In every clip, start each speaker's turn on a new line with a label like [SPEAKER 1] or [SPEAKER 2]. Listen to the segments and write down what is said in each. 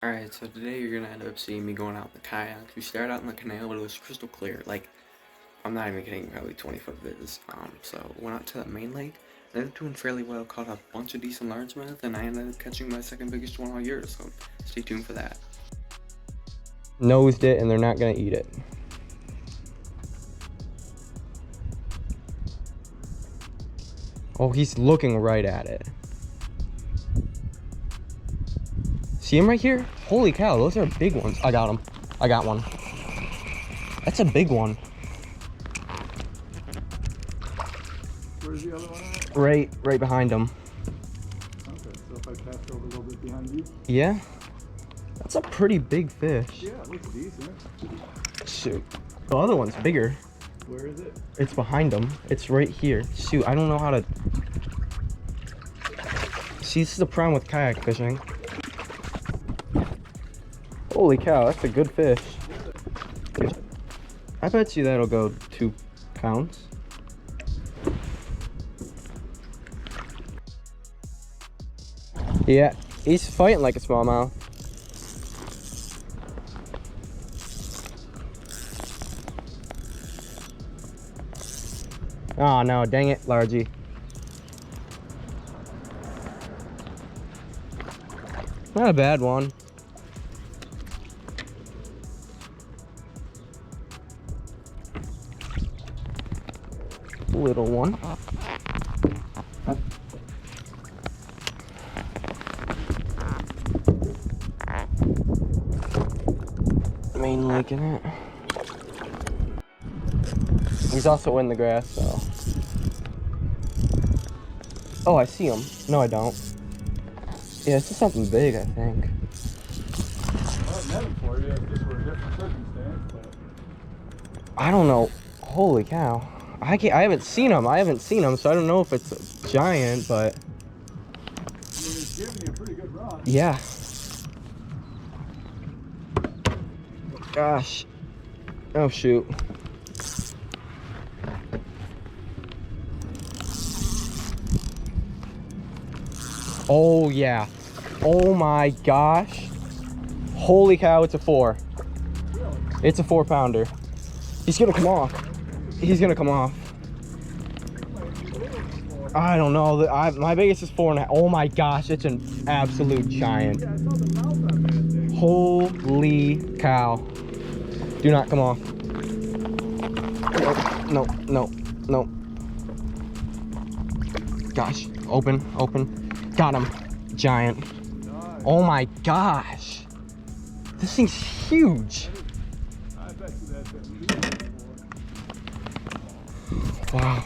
[SPEAKER 1] Alright, so today you're gonna end up seeing me going out in the kayak. We started out in the canal, but it was crystal clear. Like, I'm not even kidding, probably 20-foot viz. So went out to the main lake. Ended up doing fairly well, caught a bunch of decent largemouth, and I ended up catching my second biggest one all year, so stay tuned for that.
[SPEAKER 2] Nosed it, and they're not gonna eat it. Oh, he's looking right at it. See him right here? Holy cow, those are big ones. I got him. I got one. That's a big one.
[SPEAKER 3] Where's the other one at?
[SPEAKER 2] Right behind him.
[SPEAKER 3] Okay, so if I cast over a little bit behind you?
[SPEAKER 2] Yeah. That's a pretty big fish.
[SPEAKER 3] Yeah, it looks decent.
[SPEAKER 2] Shoot. The other one's bigger.
[SPEAKER 3] Where is it?
[SPEAKER 2] It's behind him. It's right here. Shoot, I don't know how to... See, this is the problem with kayak fishing. Holy cow, that's a good fish. I bet you that'll go 2 pounds. Yeah, he's fighting like a smallmouth. Oh no, dang it, Largie. Not a bad one. Little one. Main lake in it. He's also in the grass, so. Oh, I see him. No, I don't. Yeah, it's just something big, I think.
[SPEAKER 3] I've met him for you if this were a different circumstance, but...
[SPEAKER 2] I don't know. Holy cow. I haven't seen him. So I don't know if it's a giant, but...
[SPEAKER 3] I mean, it's giving you a pretty good run.
[SPEAKER 2] Yeah. Gosh. Oh, shoot. Oh, yeah. Oh, my gosh. Holy cow, it's a 4.
[SPEAKER 3] Really?
[SPEAKER 2] It's a 4-pounder. He's gonna come off. He's gonna come off. I don't know. My biggest is 4.5. Oh my gosh, it's an absolute giant.
[SPEAKER 3] Yeah, I saw the mouth on that thing.
[SPEAKER 2] Holy cow. Do not come off. No, no, no. Gosh, open. Got him. Giant.
[SPEAKER 3] Nice.
[SPEAKER 2] Oh my gosh. This thing's huge.
[SPEAKER 3] I bet you that's at least 4.
[SPEAKER 2] Wow.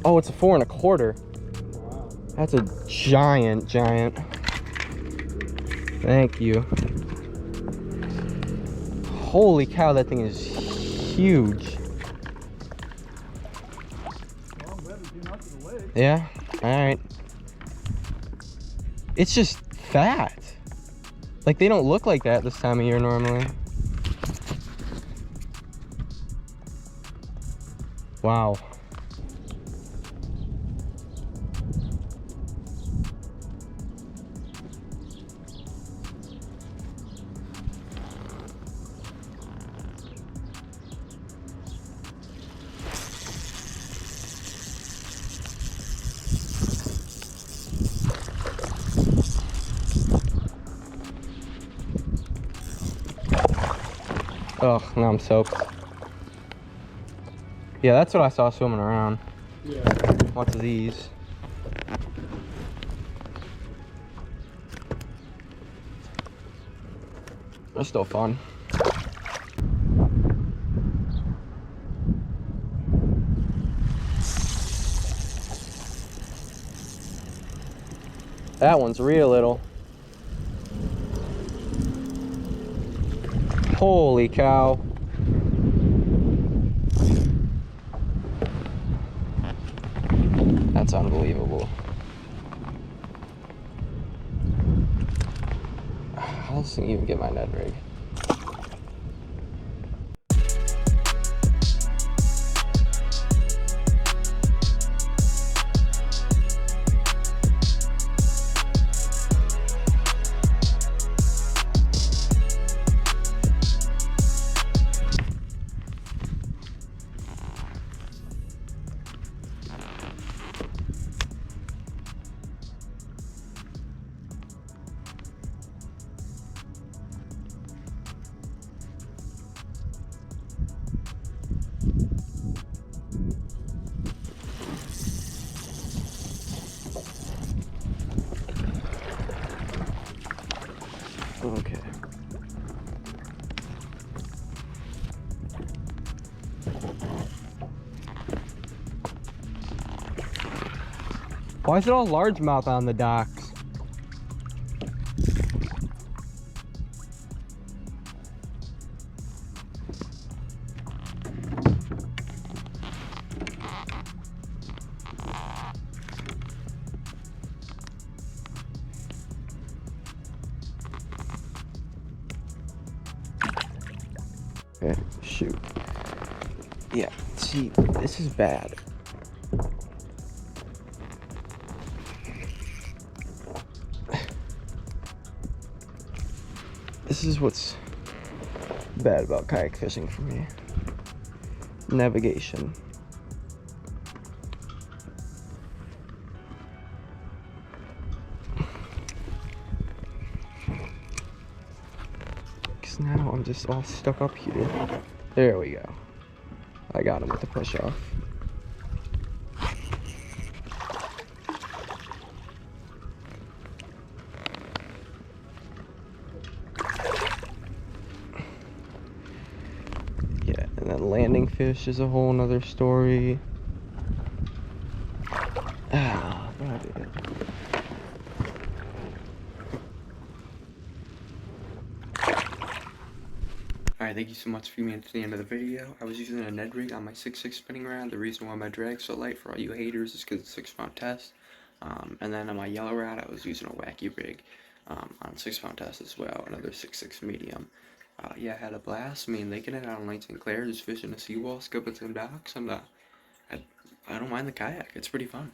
[SPEAKER 2] Oh, it's a 4.25.
[SPEAKER 3] Wow.
[SPEAKER 2] That's a giant. Thank you. Holy cow, that thing is huge.
[SPEAKER 3] Well, I'm glad it came out to the lake.
[SPEAKER 2] Yeah, alright. It's just fat. Like, they don't look like that this time of year normally. Wow. Oh, now I'm soaked. Yeah, that's what I saw swimming around.
[SPEAKER 3] Yeah.
[SPEAKER 2] Lots of these. They're still fun. That one's real little. Holy cow. That's unbelievable. How does this thing even get my Ned Rig? Okay. Why is it all largemouth on the docks? Okay, shoot. Yeah, see, this is bad. This is what's bad about kayak fishing for me. Navigation. Because now I'm just all stuck up here. There we go. I got him with the push off. Yeah, and then landing fish is a whole nother story. Ah, but I did it.
[SPEAKER 1] Alright, thank you so much for being to the end of the video. I was using a Ned Rig on my 6.6 spinning rod. The reason why my drag's so light for all you haters is because it's 6 pound test. And then on my yellow rod, I was using a wacky rig on 6 pound test as well, another 6.6 medium. Yeah, I had a blast. I mean, making it out on Lakes and Clair, just fishing a seawall, scupping some docks, and I don't mind the kayak. It's pretty fun.